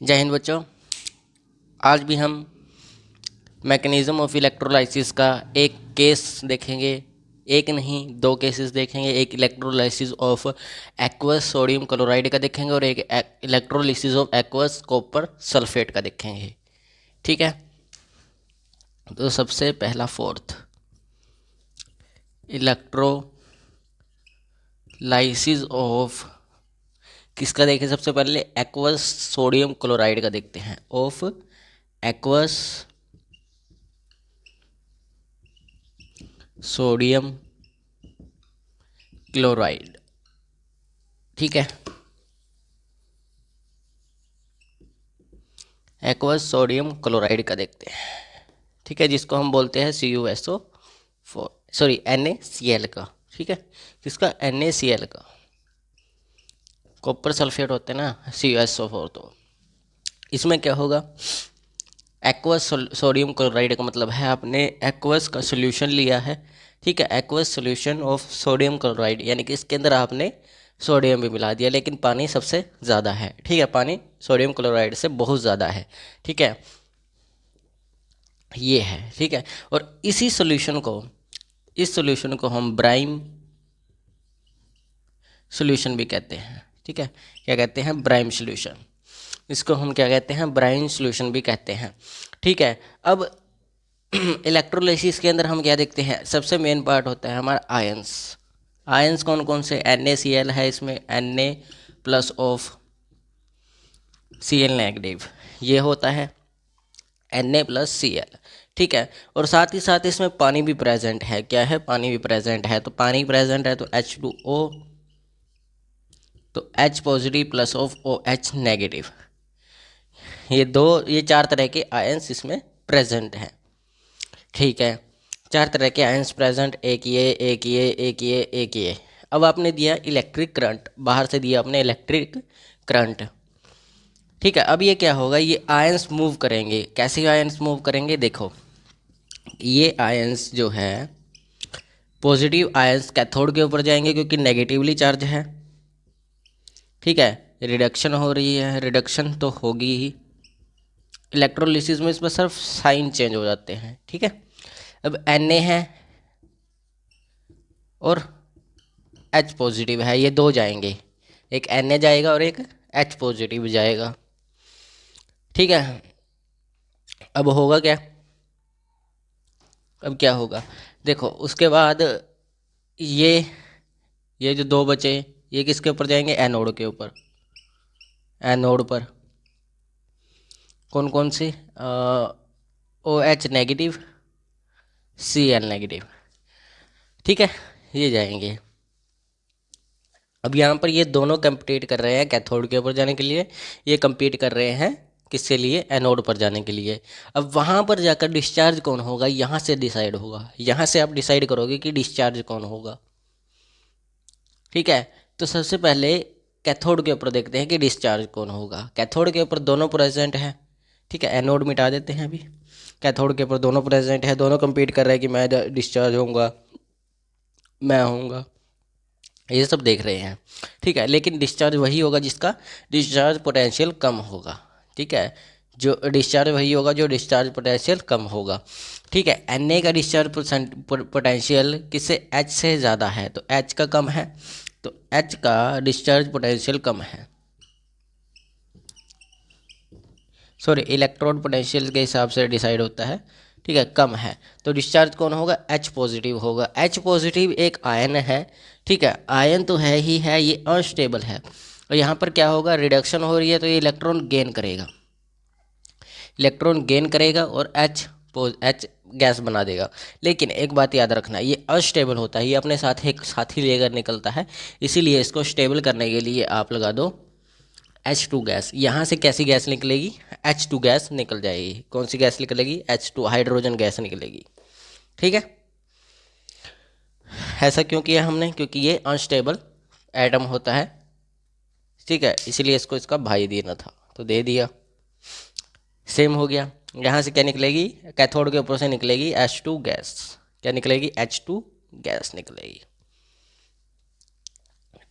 जय हिंद बच्चों। आज भी हम मैकेनिज्म ऑफ इलेक्ट्रोलाइसिस का एक केस देखेंगे। एक नहीं, दो केसेस देखेंगे। एक electrolysis of aqueous sodium chloride का देखेंगे और एक electrolysis of aqueous copper sulphate का देखेंगे। ठीक है, तो सबसे पहला फोर्थ इलेक्ट्रोलाइसिस ऑफ किसका देखें? सबसे पहले एक्वस सोडियम क्लोराइड का देखते हैं। Of aqueous sodium chloride. ठीक है, एक्वस सोडियम क्लोराइड का देखते हैं। ठीक है, जिसको हम बोलते हैं CuSO4, सॉरी NaCl का। ठीक है, किसका? NaCl का। कॉपर सल्फेट होते हैं ना, CuSO4। तो इसमें क्या होगा? एक्वस सोडियम क्लोराइड का मतलब है आपने एक्वस का सोल्यूशन लिया है। ठीक है, aqueous solution of sodium chloride, यानी कि इसके अंदर आपने सोडियम भी मिला दिया, लेकिन पानी सबसे ज़्यादा है। ठीक है, पानी सोडियम क्लोराइड से बहुत ज़्यादा है। ठीक है, ये है। ठीक है, और इस सॉल्यूशन को हम ब्राइम सॉल्यूशन भी कहते हैं। ठीक है, क्या कहते हैं? ब्राइम सॉल्यूशन। इसको हम क्या कहते हैं? ब्राइम सॉल्यूशन भी कहते हैं। ठीक है, अब इलेक्ट्रोलाइसिस के अंदर हम क्या देखते हैं? सबसे मेन पार्ट होता है हमारा आयंस। आयंस कौन कौन से? NaCl है इसमें, Na plus of Cl negative, ये होता है Na+Cl। ठीक है, और साथ ही साथ इसमें पानी भी प्रेजेंट है। क्या है? पानी भी प्रेजेंट है। तो पानी प्रेजेंट है तो H2O, तो H positive plus of OH negative. ये चार तरह के आयंस इसमें प्रेजेंट हैं। ठीक है, चार तरह के आयंस प्रेजेंट, एक ये, एक ये, एक ये, एक ये। अब आपने दिया इलेक्ट्रिक करंट, बाहर से दिया आपने इलेक्ट्रिक करंट। ठीक है, अब ये क्या होगा? ये आयंस मूव करेंगे। कैसे आयंस मूव करेंगे? देखो, ये आयंस जो है, पॉजिटिव आयंस कैथोड के ऊपर जाएंगे क्योंकि नेगेटिवली चार्ज है। ठीक है, रिडक्शन हो रही है, रिडक्शन तो होगी ही। इलेक्ट्रोलिसिस में इसमें सिर्फ साइन चेंज हो जाते हैं। ठीक है, अब Na है और H पॉजिटिव है, ये दो जाएंगे। एक Na जाएगा और एक H पॉजिटिव जाएगा। ठीक है, अब होगा क्या? अब क्या होगा? देखो, उसके बाद ये ये जो दो बचे, ये किसके ऊपर जाएंगे? एनोड के ऊपर। एनोड पर कौन कौन सी? OH negative, Cl negative. ठीक है, ये जाएंगे। अब यहाँ पर ये दोनों compete कर रहे हैं कैथोड के ऊपर जाने के लिए। ये compete कर रहे हैं किसके लिए? एनोड पर जाने के लिए। अब वहाँ पर जाकर डिस्चार्ज कौन होगा? यहाँ से डिसाइड होगा। यहाँ से आप डिसाइड करोगे कि डिस्चार्ज कौन होगा। ठीक है, तो सबसे पहले कैथोड के ऊपर देखते हैं कि डिस्चार्ज कौन होगा। कैथोड के ऊपर दोनों प्रेजेंट है। ठीक है, एनोड मिटा देते हैं अभी। कैथोड के ऊपर दोनों प्रेजेंट है, दोनों compete कर रहे हैं कि मैं डिस्चार्ज होऊंगा, मैं होऊंगा, ये सब देख रहे हैं। ठीक है, लेकिन डिस्चार्ज वही होगा जिसका डिस्चार्ज पोटेंशियल कम होगा। ठीक है, जो डिस्चार्ज वही होगा जो डिस्चार्ज पोटेंशियल कम होगा। ठीक है, Na का डिस्चार्ज पोटेंशियल किससे? H से ज़्यादा है, तो H का कम है, तो H का डिस्चार्ज पोटेंशियल कम है। सॉरी, इलेक्ट्रोड पोटेंशियल के हिसाब से डिसाइड होता है। ठीक है, कम है, तो डिस्चार्ज कौन होगा? H पॉजिटिव होगा। H पॉजिटिव एक आयन है। ठीक है, आयन तो है ही है, ये अनस्टेबल है। और यहाँ पर क्या होगा? रिडक्शन हो रही है तो ये इलेक्ट्रॉन गेन करेगा। इलेक्ट्रॉन गेन करेगा और H गैस बना देगा। लेकिन एक बात याद रखना, ये अनस्टेबल होता है, ये अपने साथ एक साथी लेकर निकलता है। इसीलिए इसको स्टेबल करने के लिए आप लगा दो H2 गैस। यहाँ से कैसी गैस निकलेगी? H2 गैस निकल जाएगी। कौन सी गैस निकलेगी? H2 हाइड्रोजन गैस निकलेगी। ठीक है, ऐसा क्यों किया हमने? क्योंकि ये अनस्टेबल एटम होता है। ठीक है, इसीलिए इसको इसका भाई देना था, तो दे दिया। सेम हो गया। यहाँ से क्या निकलेगी? कैथोड के ऊपर से निकलेगी H2 गैस। क्या निकलेगी? H2 गैस निकलेगी।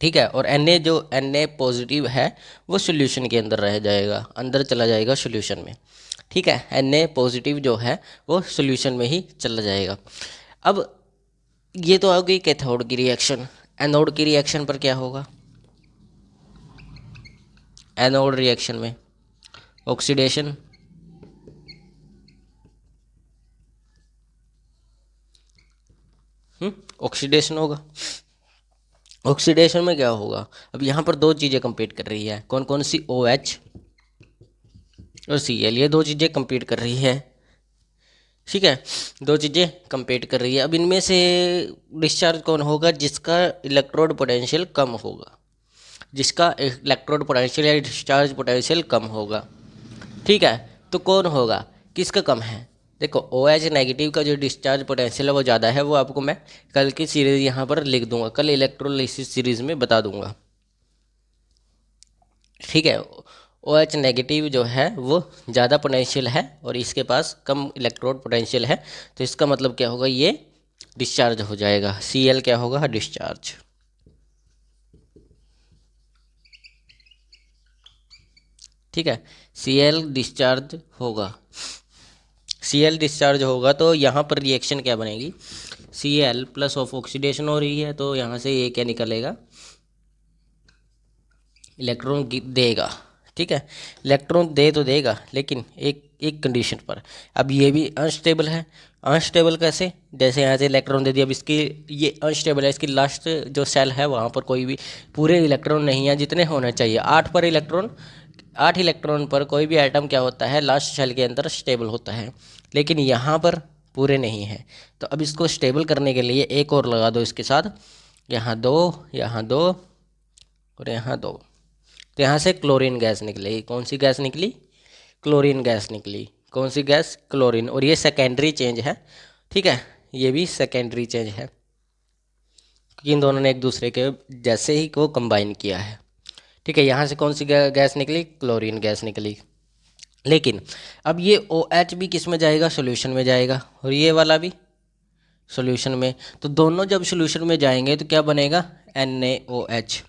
ठीक है। और Na जो Na पॉजिटिव है वो सॉल्यूशन के अंदर रह जाएगा, अंदर चला जाएगा सॉल्यूशन में। ठीक है, Na पॉजिटिव जो है वो सॉल्यूशन में ही चला जाएगा। अब ये तो आ गई कैथोड की रिएक्शन। एनोड की रिएक्शन पर क्या होगा? एनोड रिएक्शन में ऑक्सीडेशन, ऑक्सीडेशन होगा। ऑक्सीडेशन में क्या होगा? अब यहाँ पर दो चीज़ें कंपीट कर रही है, कौन कौन सी? OH और Cl, ये दो चीज़ें कंपीट कर रही है। ठीक है, दो चीज़ें कंपीट कर रही है। अब इनमें से डिस्चार्ज कौन होगा? जिसका इलेक्ट्रोड पोटेंशियल कम होगा, जिसका इलेक्ट्रोड पोटेंशियल या डिस्चार्ज पोटेंशियल कम होगा। ठीक है, तो कौन होगा? किसका कम है? देखो, OH नेगेटिव का जो डिस्चार्ज पोटेंशियल है वो ज़्यादा है। वो आपको मैं कल की सीरीज़ यहाँ पर लिख दूंगा, कल इलेक्ट्रोलिसिस सीरीज़ में बता दूंगा। ठीक है, OH नेगेटिव जो है वो ज़्यादा पोटेंशियल है और इसके पास कम इलेक्ट्रोड पोटेंशियल है। तो इसका मतलब क्या होगा? ये डिस्चार्ज हो जाएगा। Cl क्या होगा? डिस्चार्ज। ठीक है, Cl डिस्चार्ज होगा। Cl डिस्चार्ज होगा तो यहाँ पर रिएक्शन क्या बनेगी? Cl प्लस ऑफ ऑक्सीडेशन हो रही है तो यहाँ से ये क्या निकलेगा? इलेक्ट्रॉन देगा। ठीक है, इलेक्ट्रॉन दे तो देगा, लेकिन एक एक कंडीशन पर। अब ये भी अनस्टेबल है। अनस्टेबल कैसे? जैसे यहाँ से इलेक्ट्रॉन दे दिया, अब इसकी ये अनस्टेबल है, इसकी लास्ट जो सेल है वहाँ पर कोई भी पूरे इलेक्ट्रॉन नहीं है जितने होने चाहिए। 8 पर इलेक्ट्रॉन, 8 इलेक्ट्रॉन पर कोई भी आइटम क्या होता है? लास्ट सेल के अंदर स्टेबल होता है, लेकिन यहाँ पर पूरे नहीं है। तो अब इसको स्टेबल करने के लिए एक और लगा दो इसके साथ, यहाँ दो, यहाँ दो और यहाँ दो। तो यहाँ से क्लोरीन गैस निकलेगी। कौन सी गैस निकली? क्लोरीन गैस निकली। कौन सी गैस? क्लोरीन। और ये सेकेंडरी चेंज है। ठीक है, ये भी सेकेंडरी चेंज है क्योंकि इन दोनों ने एक दूसरे के जैसे ही को कंबाइन किया है। ठीक है, यहाँ से कौन सी गैस निकली? क्लोरीन गैस निकली। लेकिन अब ये OH भी किस में जाएगा? सॉल्यूशन में जाएगा, और ये वाला भी सॉल्यूशन में। तो दोनों जब सॉल्यूशन में जाएंगे तो क्या बनेगा? NaOH।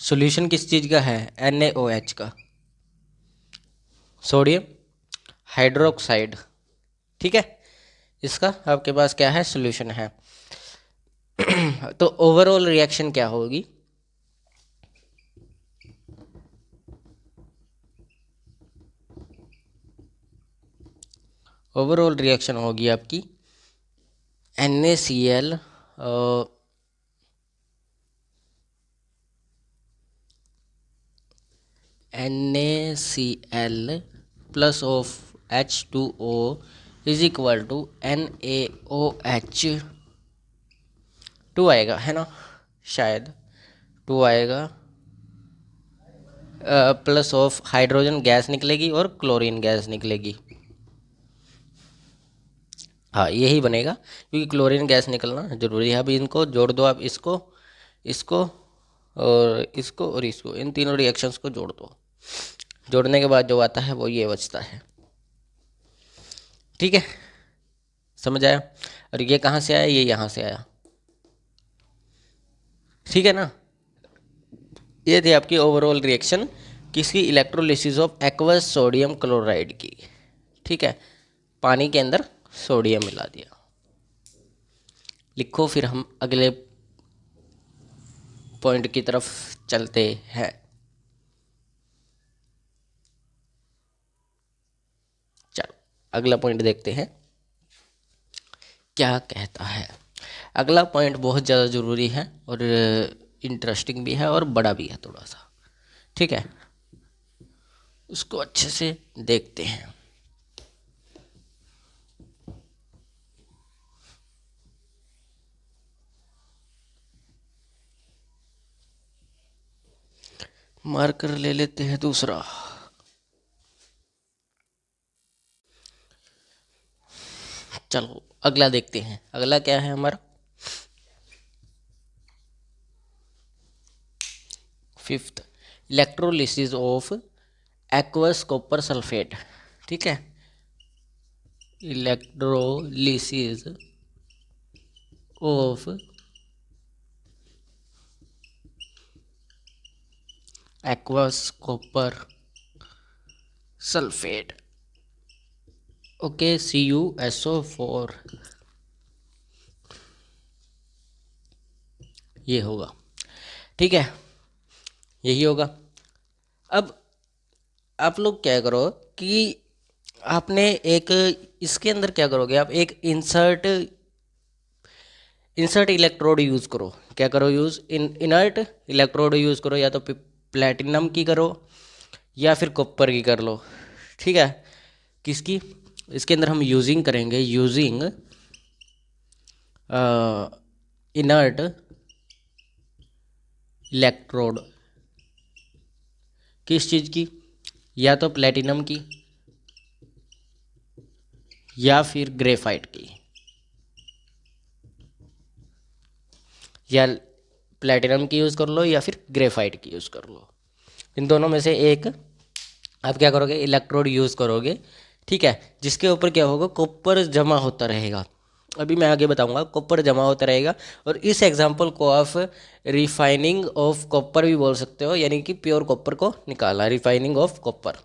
सॉल्यूशन किस चीज़ का है? NaOH का, सोडियम हाइड्रोक्साइड। ठीक है, इसका आपके पास क्या है? सॉल्यूशन है। तो ओवरऑल रिएक्शन क्या होगी? ओवरऑल रिएक्शन होगी आपकी NaCl NaCl plus of H2O is equal to NaOH। 2 आएगा, है ना? शायद 2 आएगा। प्लस ऑफ हाइड्रोजन गैस निकलेगी और क्लोरीन गैस निकलेगी। हाँ, यही बनेगा क्योंकि क्लोरीन गैस निकलना जरूरी है। अभी इनको जोड़ दो आप, इसको, इसको और इसको और इसको, इन तीनों रिएक्शंस को जोड़ दो। जोड़ने के बाद जो आता है वो ये बचता है। ठीक है, समझ आया? और ये कहाँ से आया? ये यहाँ से आया। ठीक है ना? ये थी आपकी ओवरऑल रिएक्शन किसकी? Electrolysis of aqueous sodium chloride की। ठीक है, पानी के अंदर सोडियम मिला दिया। लिखो, फिर हम अगले पॉइंट की तरफ चलते हैं। चलो अगला पॉइंट देखते हैं क्या कहता है। अगला पॉइंट बहुत ज़्यादा ज़रूरी है और इंटरेस्टिंग भी है और बड़ा भी है थोड़ा सा। ठीक है, उसको अच्छे से देखते हैं। मार्कर ले लेते हैं दूसरा। चलो अगला देखते हैं। अगला क्या है हमारा? 5th, electrolysis of aqueous copper sulphate. ठीक है, electrolysis of aqueous copper sulphate, okay, CuSO4 ये होगा, ठीक है, यही होगा। अब आप लोग क्या करो कि आपने एक इसके अंदर क्या करोगे, आप एक इंसर्ट इंसर्ट इलेक्ट्रोड यूज़ करो। क्या करो यूज़, इनर्ट इलेक्ट्रोड यूज़ करो, या तो प्लेटिनम की करो या फिर कॉपर की कर लो, ठीक है। किसकी, इसके अंदर हम यूजिंग करेंगे, यूजिंग इनर्ट इलेक्ट्रोड, किस चीज़ की, या तो प्लेटिनम की या फिर ग्रेफाइट की, या प्लेटिनम की यूज़ कर लो या फिर ग्रेफाइट की यूज़ कर लो। इन दोनों में से एक आप क्या करोगे, इलेक्ट्रोड यूज़ करोगे, ठीक है, जिसके ऊपर क्या होगा, कॉपर जमा होता रहेगा। अभी मैं आगे बताऊंगा, कॉपर जमा होता रहेगा। और इस एग्जांपल को आप रिफाइनिंग ऑफ कॉपर भी बोल सकते हो, यानी कि प्योर कॉपर को निकाला, रिफाइनिंग ऑफ कॉपर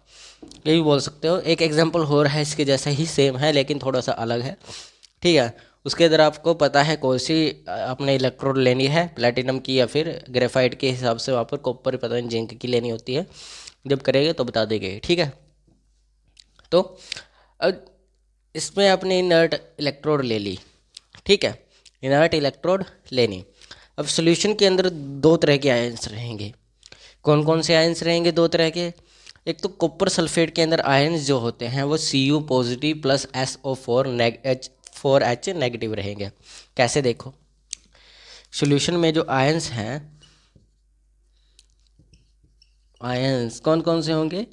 ये भी बोल सकते हो। एक एग्जांपल हो रहा है इसके जैसा ही, सेम है लेकिन थोड़ा सा अलग है, ठीक है। उसके अंदर आपको पता है कौन सी आपने इलेक्ट्रोड लेनी है, प्लेटिनम की या फिर ग्रेफाइट के हिसाब से, वहाँ पर कॉपर पता नहीं जिंक की लेनी होती है, जब करेंगे तो बता देंगे, ठीक है। तो अब इसमें आपने इनर्ट इलेक्ट्रोड ले ली, ठीक है, इनर्ट इलेक्ट्रोड लेनी। अब सॉल्यूशन के अंदर दो तरह के आयंस रहेंगे। कौन कौन से आयंस रहेंगे दो तरह के, एक तो कॉपर सल्फेट के अंदर आयंस जो होते हैं वो Cu positive plus SO4 negative रहेंगे। कैसे देखो, सॉल्यूशन में जो आयंस हैं, आयंस कौन कौन से होंगे,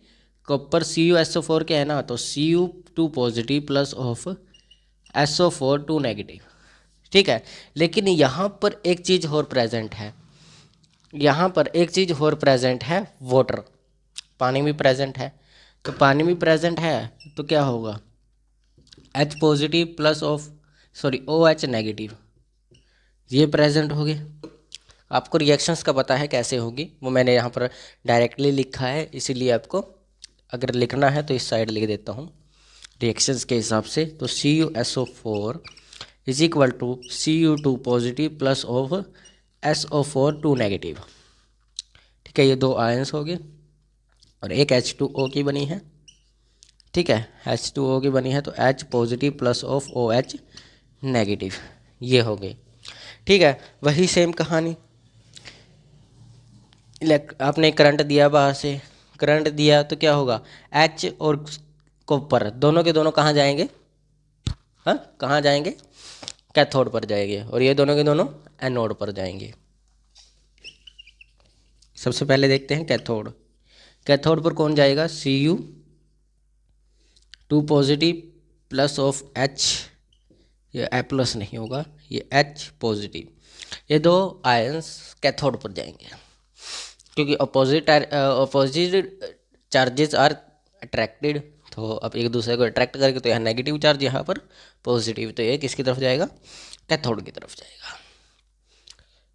कॉपर CuSO4 के है ना, तो Cu2 positive plus of SO4 negative, ठीक है। लेकिन यहाँ पर एक चीज़ और प्रेजेंट है, यहाँ पर एक चीज़ और प्रेजेंट है, वाटर, पानी भी प्रेजेंट है। तो पानी भी प्रेजेंट है तो क्या होगा, H positive plus of OH negative, ये प्रेजेंट होगी। आपको रिएक्शंस का पता है कैसे होगी, वो मैंने यहाँ पर डायरेक्टली लिखा है, इसीलिए आपको अगर लिखना है तो इस साइड लिख देता हूँ रिएक्शंस के हिसाब से। तो CuSO4 is equal to Cu2 positive plus of SO4 negative, ठीक है, ये दो आयंस हो गए। और एक H2O की बनी है, ठीक है, H2O की बनी है, तो H positive plus of OH negative, ये हो गई, ठीक है। वही सेम कहानी, आपने करंट दिया बाहर से, करंट दिया तो क्या होगा, H और कॉपर दोनों के दोनों कहाँ जाएंगे, हाँ कहाँ जाएंगे, कैथोड पर जाएंगे, और ये दोनों के दोनों एनोड पर जाएंगे। सबसे पहले देखते हैं कैथोड, कैथोड पर कौन जाएगा, Cu2 positive plus of H, ये A प्लस नहीं होगा, ये H पॉजिटिव, ये दो आयंस कैथोड पर जाएंगे, क्योंकि अपोजिट चार्जेस आर अट्रैक्टेड। तो अब एक दूसरे को अट्रैक्ट करके, तो यहाँ नेगेटिव चार्ज, यहाँ पर पॉजिटिव, तो ये किसकी तरफ जाएगा, कैथोड की तरफ जाएगा।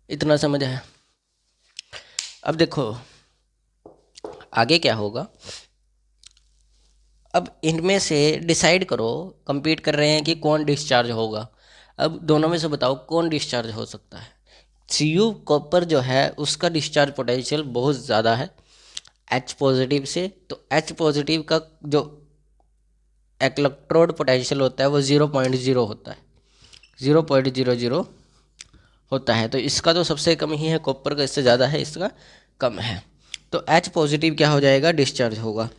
इतना समझ आया। अब देखो आगे क्या होगा, अब इनमें से डिसाइड करो, कंपीट कर रहे हैं कि कौन डिस्चार्ज होगा। अब दोनों में से बताओ कौन डिस्चार्ज हो सकता है। Cu कॉपर जो है उसका डिस्चार्ज पोटेंशियल बहुत ज़्यादा है H पॉजिटिव से, तो H पॉजिटिव का जो इलेक्ट्रोड पोटेंशियल होता है वो 0.0 होता है, 0.00 होता है। तो इसका तो सबसे कम ही है, कॉपर का इससे ज़्यादा है, इसका कम है। तो H पॉजिटिव क्या हो जाएगा, डिस्चार्ज होगा।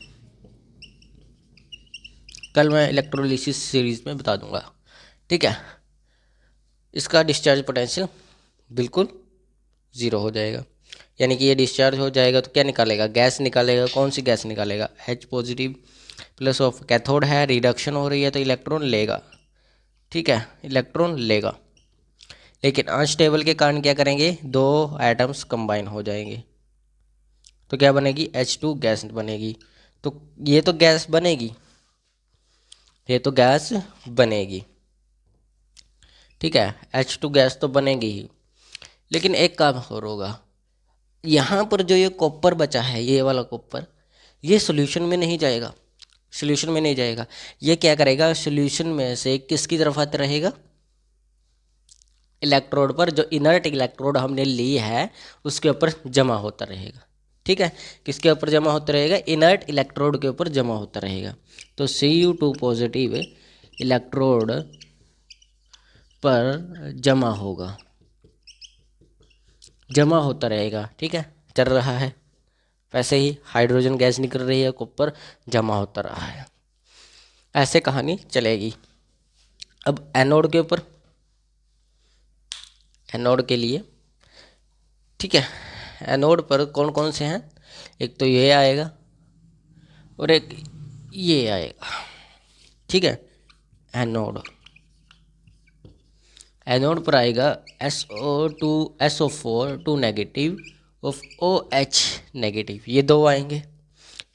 कल मैं इलेक्ट्रोलिसिस सीरीज़ में बता दूंगा, ठीक है। इसका डिस्चार्ज पोटेंशियल बिल्कुल ज़ीरो हो जाएगा, यानी कि ये डिस्चार्ज हो जाएगा तो क्या निकालेगा, गैस निकालेगा। कौन सी गैस निकालेगा, H positive plus of cathode है, रिडक्शन हो रही है तो इलेक्ट्रॉन लेगा, ठीक है, इलेक्ट्रॉन लेगा। लेकिन अनस्टेबल के कारण क्या करेंगे, दो एटम्स कंबाइन हो जाएंगे, तो क्या बनेगी, H2 गैस बनेगी। तो ये तो गैस बनेगी, ये तो गैस बनेगी, ठीक है, H2 गैस तो बनेगी ही। लेकिन एक काम और होगा, यहाँ पर जो ये कॉपर बचा है, ये वाला कॉपर, ये सॉल्यूशन में नहीं जाएगा, सॉल्यूशन में नहीं जाएगा। ये क्या करेगा, सॉल्यूशन में से किसकी तरफ आता रहेगा, इलेक्ट्रोड पर, जो इनर्ट इलेक्ट्रोड हमने ली है उसके ऊपर जमा होता रहेगा। ठीक है, किसके ऊपर जमा होता रहेगा, इनर्ट इलेक्ट्रोड के ऊपर जमा होता रहेगा। तो Cu2 पॉजिटिव इलेक्ट्रोड पर जमा होगा, जमा होता रहेगा। ठीक है, चल रहा है वैसे ही, हाइड्रोजन गैस निकल रही है, कॉपर जमा होता रहा है, ऐसे कहानी चलेगी। अब एनोड के ऊपर, एनोड के लिए, ठीक है, एनोड पर कौन कौन से हैं, एक तो ये आएगा और एक ये आएगा। ठीक है, एनोड, एनोड पर आएगा SO2 SO4 2 negative of OH negative, ये दो आएंगे,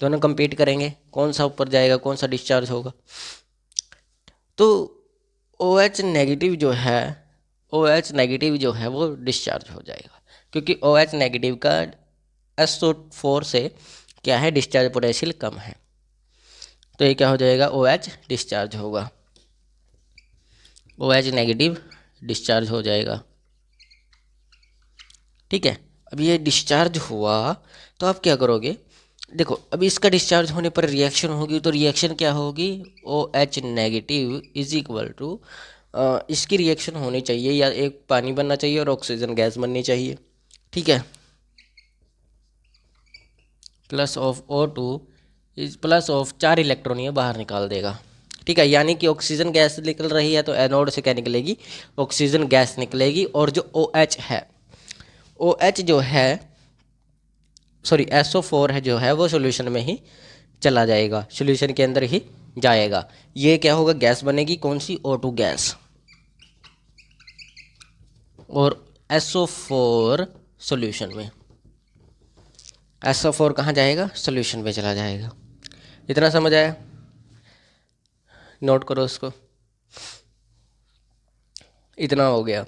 दोनों कंपीट करेंगे, कौन सा ऊपर जाएगा, कौन सा डिस्चार्ज होगा। तो OH नेगेटिव जो है, OH नेगेटिव जो है वो डिस्चार्ज हो जाएगा, क्योंकि OH नेगेटिव का SO4 से क्या है, डिस्चार्ज पोटेंशियल कम है। तो ये क्या हो जाएगा, OH डिस्चार्ज होगा, OH नेगेटिव डिस्चार्ज हो जाएगा। ठीक है, अब ये डिस्चार्ज हुआ तो आप क्या करोगे, देखो अब इसका डिस्चार्ज होने पर रिएक्शन होगी, तो रिएक्शन क्या होगी, OH negative is equal to, इसकी रिएक्शन होनी चाहिए, या एक पानी बनना चाहिए और ऑक्सीजन गैस बननी चाहिए। ठीक है, plus of O2 is plus of 4 electron ये बाहर निकाल देगा। ठीक है, यानी कि ऑक्सीजन गैस निकल रही है तो एनोड से क्या निकलेगी, ऑक्सीजन गैस निकलेगी, और जो OH है, OH जो है, सॉरी SO4 है जो है, वो सॉल्यूशन में ही चला जाएगा, सॉल्यूशन के अंदर ही जाएगा। ये क्या होगा, गैस बनेगी, कौन सी, O2 गैस, और SO4 सॉल्यूशन में, SO4 कहाँ जाएगा, सॉल्यूशन में चला जाएगा। इतना समझ आया, नोट करो उसको, इतना हो गया।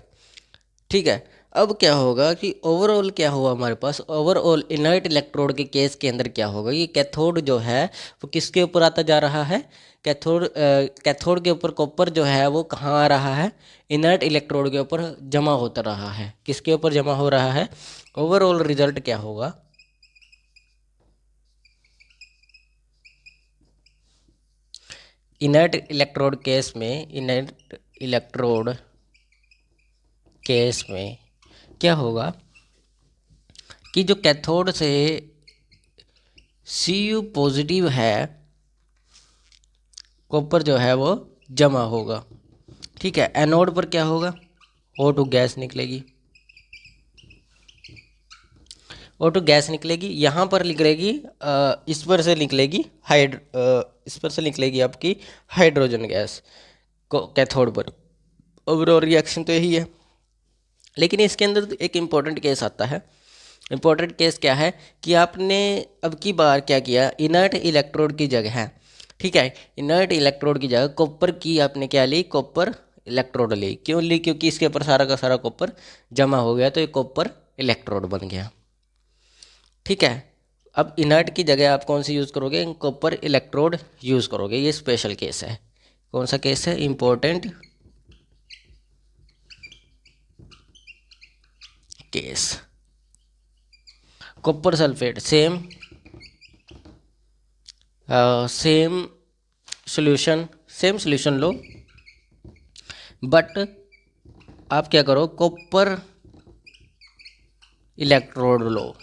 ठीक है, अब क्या होगा कि ओवरऑल क्या हुआ हमारे पास, ओवरऑल इनर्ट इलेक्ट्रोड के केस के अंदर क्या होगा, ये कैथोड जो है वो किसके ऊपर आता जा रहा है, कैथोड, कैथोड के ऊपर कॉपर जो है वो कहाँ आ रहा है, इनर्ट इलेक्ट्रोड के ऊपर जमा होता रहा है, किसके ऊपर जमा हो रहा है। ओवरऑल रिजल्ट क्या होगा, इनर्ट इलेक्ट्रोड केस में, इनर्ट इलेक्ट्रोड केस में क्या होगा कि जो कैथोड से Cu पॉजिटिव है कॉपर जो है वो जमा होगा। ठीक है, एनोड पर क्या होगा, O2 गैस निकलेगी, O2 गैस निकलेगी, यहाँ पर निकलेगी, इस पर से निकलेगी इस पर से निकलेगी आपकी हाइड्रोजन गैस को कैथोड पर। ओवरऑल रिएक्शन तो यही है, लेकिन इसके अंदर तो एक इम्पॉर्टेंट केस आता है। इम्पॉर्टेंट केस क्या है कि आपने अब की बार क्या किया, इनर्ट इलेक्ट्रोड की जगह है, ठीक है, इनर्ट इलेक्ट्रोड की जगह कॉपर की आपने क्या ली, कॉपर इलेक्ट्रोड ली। क्यों ली, क्योंकि इसके ऊपर सारा का सारा कॉपर जमा हो गया, तो ये कॉपर इलेक्ट्रोड बन गया। ठीक है, अब इनर्ट की जगह आप कौन सी यूज़ करोगे, कॉपर इलेक्ट्रोड यूज़ करोगे। ये स्पेशल केस है, कौन सा केस है, important case. Copper sulphate same same solution low, but आप क्या करो, कॉपर इलेक्ट्रोड लो।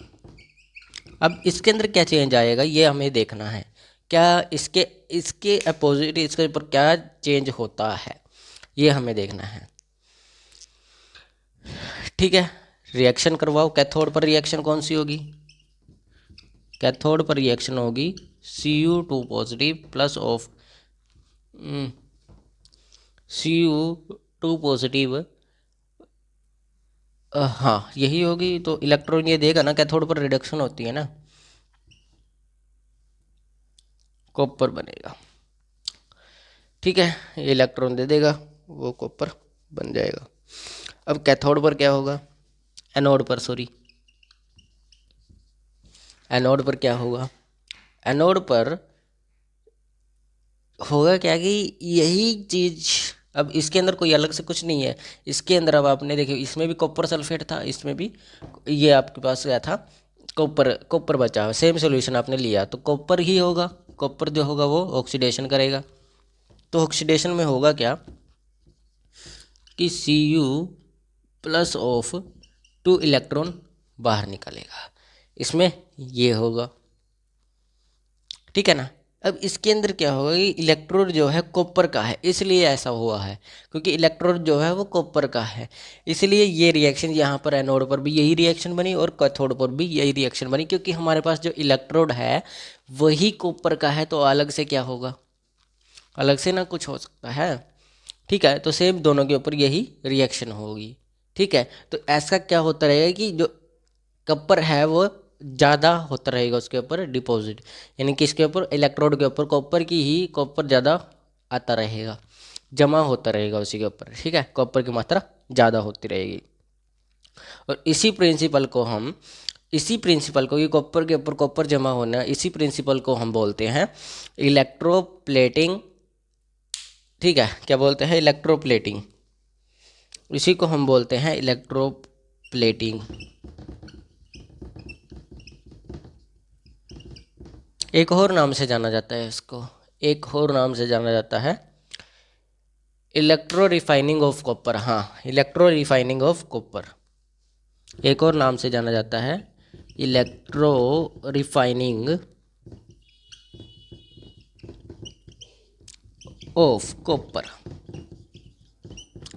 अब इसके अंदर क्या चेंज आएगा ये हमें देखना है, क्या इसके इसके अपोजिट इसके ऊपर क्या चेंज होता है ये हमें देखना है। ठीक है, रिएक्शन करवाओ, कैथोड पर रिएक्शन कौन सी होगी, कैथोड पर रिएक्शन होगी Cu2 positive plus of Cu2 positive, हाँ यही होगी। तो इलेक्ट्रॉन ये देगा ना, कैथोड पर रिडक्शन होती है ना, कॉपर बनेगा। ठीक है, ये इलेक्ट्रॉन दे देगा, वो कॉपर बन जाएगा। अब कैथोड पर क्या होगा, एनोड पर सॉरी, एनोड पर क्या होगा, एनोड पर होगा क्या कि यही चीज, अब इसके अंदर कोई अलग से कुछ नहीं है, इसके अंदर अब आपने देखिए इसमें भी कॉपर सल्फेट था, इसमें भी ये आपके पास गया था कॉपर, कॉपर बचा, सेम सोल्यूशन आपने लिया तो कॉपर ही होगा, कॉपर जो होगा वो ऑक्सीडेशन करेगा। तो ऑक्सीडेशन में होगा क्या कि Cu+ ऑफ 2 इलेक्ट्रॉन बाहर निकलेगा, इसमें ये होगा, ठीक है ना। अब इसके अंदर क्या होगा कि इलेक्ट्रोड जो है कॉपर का है, इसलिए ऐसा हुआ है, क्योंकि इलेक्ट्रोड जो है वो कॉपर का है, इसलिए ये रिएक्शन यहाँ पर एनोड पर भी यही रिएक्शन बनी और कैथोड पर भी यही रिएक्शन बनी, क्योंकि हमारे पास जो इलेक्ट्रोड है वही कॉपर का है, तो अलग से क्या होगा, अलग से ना कुछ हो सकता है, ठीक है। तो सेम दोनों के ऊपर यही रिएक्शन होगी, ठीक है। तो ऐसा क्या होता रहेगा कि जो कॉपर है वो ज़्यादा होता रहेगा उसके ऊपर डिपॉजिट, यानी कि इसके ऊपर इलेक्ट्रोड के ऊपर कॉपर की ही कॉपर ज़्यादा आता रहेगा, जमा होता रहेगा उसी के ऊपर, ठीक है, कॉपर की मात्रा ज़्यादा होती रहेगी। और इसी प्रिंसिपल को, ये कॉपर के ऊपर कॉपर जमा होना, इसी प्रिंसिपल को हम बोलते हैं इलेक्ट्रोप्लेटिंग, ठीक है, क्या बोलते हैं, इलेक्ट्रोप्लेटिंग, इसी को हम बोलते हैं इलेक्ट्रोप्लेटिंग। एक और नाम से जाना जाता है इसको, एक और नाम से जाना जाता है इलेक्ट्रो रिफाइनिंग ऑफ कॉपर, हाँ, इलेक्ट्रो रिफाइनिंग ऑफ कॉपर, एक और नाम से जाना जाता है इलेक्ट्रो रिफाइनिंग ऑफ कॉपर,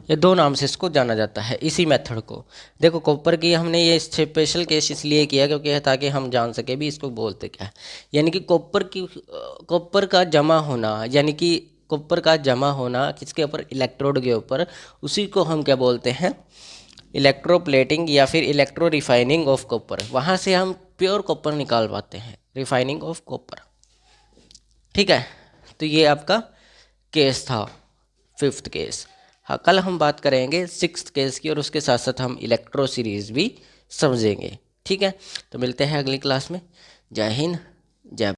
ये दो नाम से इसको जाना जाता है, इसी मेथड को। देखो कॉपर की हमने ये स्पेशल केस इसलिए किया क्योंकि ताकि हम जान सके भी इसको बोलते क्या है, यानी कि कॉपर का जमा होना, यानी कि कॉपर का जमा होना किसके ऊपर, इलेक्ट्रोड के ऊपर, उसी को हम क्या बोलते हैं, इलेक्ट्रोप्लेटिंग या फिर इलेक्ट्रो रिफाइनिंग ऑफ कॉपर। वहाँ से हम प्योर कॉपर निकाल पाते हैं, रिफाइनिंग ऑफ कॉपर, ठीक है। तो ये आपका केस था, 5th केस। हाँ, कल हम बात करेंगे 6th केस की, और उसके साथ साथ हम इलेक्ट्रो सीरीज भी समझेंगे, ठीक है। तो मिलते हैं अगली क्लास में। जय हिंद, जय